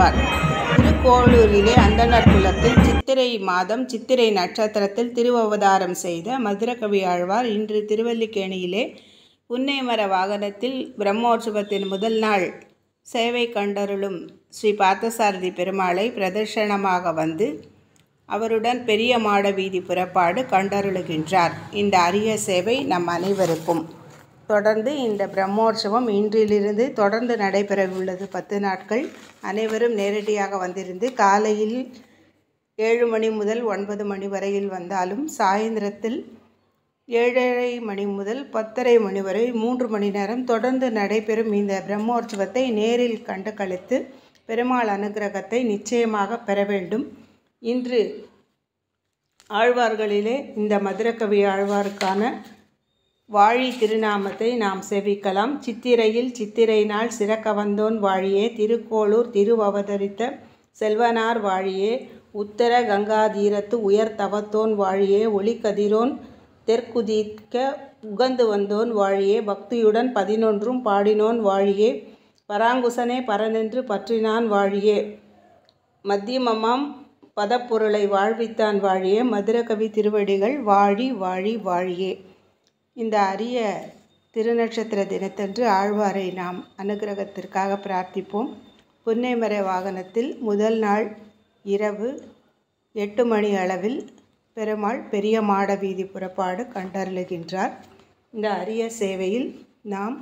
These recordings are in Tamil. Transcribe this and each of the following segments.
ஆழ்வார். திருக்கோளூரிலே அந்தணர் குலத்தில் சித்திரை மாதம் சித்திரை நட்சத்திரத்தில் திருவவதாரம் செய்த மதுரகவி ஆழ்வார் இன்று திருவல்லிக்கேணியிலே புன்னைமர வாகனத்தில் பிரம்மோற்சவத்தின் முதல் நாள் சேவை கண்டருளும் ஸ்ரீ பார்த்தசாரதி பெருமாளை பிரதர்ஷனமாக வந்து அவருடன் பெரிய மாட வீதி புறப்பாடு கண்டருளுகின்றார். இந்த அரிய சேவை நம் அனைவருக்கும். தொடர்ந்து இந்த பிரம்மோற்சவம் இன்றிலிருந்து தொடர்ந்து நடைபெறவுள்ளது. 10 நாட்கள். அனைவரும் நேரடியாக வந்திருந்து காலையில் 7 மணி முதல் 9 மணி வரையில் வந்தாலும் சாயந்தரத்தில் 7:30 மணி முதல் 10:30 மணி வரை 3 மணி நேரம் தொடர்ந்து நடைபெறும் இந்த பிரம்மோற்சவத்தை நேரில் கண்டு கழித்து பெருமாள் அனுகிரகத்தை நிச்சயமாக பெற வேண்டும். இன்று ஆழ்வார்களிலே இந்த மதுரகவி ஆழ்வாருக்கான வாழி திருநாமத்தை நாம் செவிக்கலாம். சித்திரையில் சித்திரை நாள் சிறக்க வந்தோன் வாழியே, திருக்கோளூர் திருவவதரித்த செல்வனார் வாழியே, உத்தர கங்காதீரத்து உயர் தவத்தோன் வாழியே, ஒளிக்கதிரோன் தெற்குதிக்க உகந்து வந்தோன் வாழியே, பக்தியுடன் 11 பாடினோன் வாழியே, பராங்குசனே பரனென்று பற்றினான் வாழியே, மத்தியமமாம் பதப்பொருளை வாழ்வித்தான் வாழியே, மதுரகவி திருவடிகள் வாழி வாழி வாழியே. இந்த அரிய திருநட்சத்திர தினத்தன்று ஆழ்வாரை நாம் அனுகிரகத்திற்காக பிரார்த்திப்போம். புன்னைமர வாகனத்தில் முதல் நாள் இரவு 8 மணி அளவில் பெருமாள் பெரிய மாட வீதி புறப்பாடு கண்டருளுகின்றார். இந்த அரிய சேவையில் நாம்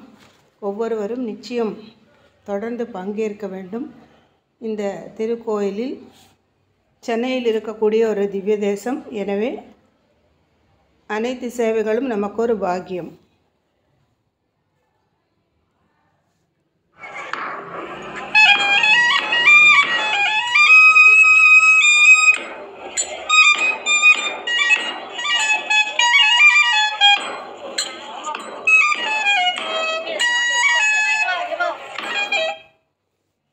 ஒவ்வொருவரும் நிச்சயம் தொடர்ந்து பங்கேற்க வேண்டும். இந்த திருக்கோயிலில் சென்னையில் இருக்கக்கூடிய ஒரு திவ்ய தேசம். எனவே அனைத்து சேவைகளும் நமக்கு ஒரு பாக்கியம்.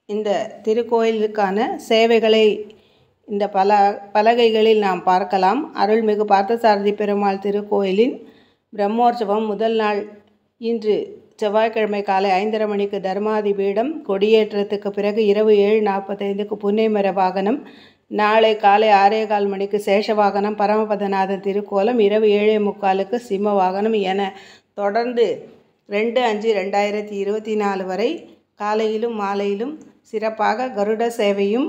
இந்த திருக்கோயிலுக்கான சேவைகளை இந்த பலகைகளில் நாம் பார்க்கலாம். அருள்மிகு பார்த்தசாரதி பெருமாள் திருக்கோயிலின் பிரம்மோற்சவம் முதல் நாள் இன்று செவ்வாய்க்கிழமை காலை 5:30 மணிக்கு தர்மாதி பீடம், கொடியேற்றத்துக்கு பிறகு இரவு 7:45க்கு புன்னைமர வாகனம், நாளை காலை 6:15 மணிக்கு சேஷ வாகனம், பரமபதநாதன் திருக்கோலம், இரவு 7:45க்கு சிம்ம வாகனம் என தொடர்ந்து 2/5/2024 வரை காலையிலும் மாலையிலும் சிறப்பாக கருட சேவையும்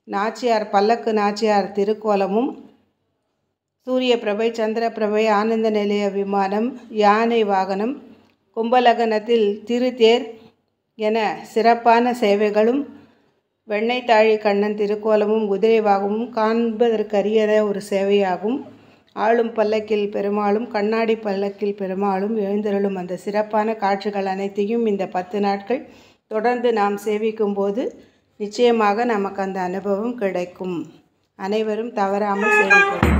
நாச்சியார் பல்லக்கு நாச்சியார் திருக்கோலமும், சூரிய பிரபை, சந்திர பிரபை, ஆனந்த நிலைய விமானம், யானை வாகனம், கும்பலகனத்தில் திருத்தேர் என சிறப்பான சேவைகளும், வெண்ணெய்த்தாழி கண்ணன் திருக்கோலமும் குதிரை வாகமும் காண்பதற்கரிய ஒரு சேவையாகும். ஆளும் பல்லக்கில் பெருமாளும் கண்ணாடி பல்லக்கில் பெருமாளும் எழுந்தருளும் அந்த சிறப்பான காட்சிகள் அனைத்தையும் இந்த 10 நாட்கள் தொடர்ந்து நாம் சேவிக்கும் போது நிச்சயமாக நமக்கு அந்த அனுபவம் கிடைக்கும். அனைவரும் தவறாமல் சேவிக்கவும்.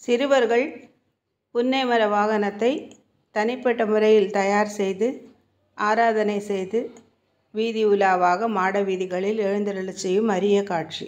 சிறுவர்கள் புன்னைமர வாகனத்தை தனிப்பட்ட முறையில் தயார் செய்து ஆராதனை செய்து வீதி உலாவாக மாட வீதிகளில் எழுந்தருளச் செய்யும் அரிய காட்சி.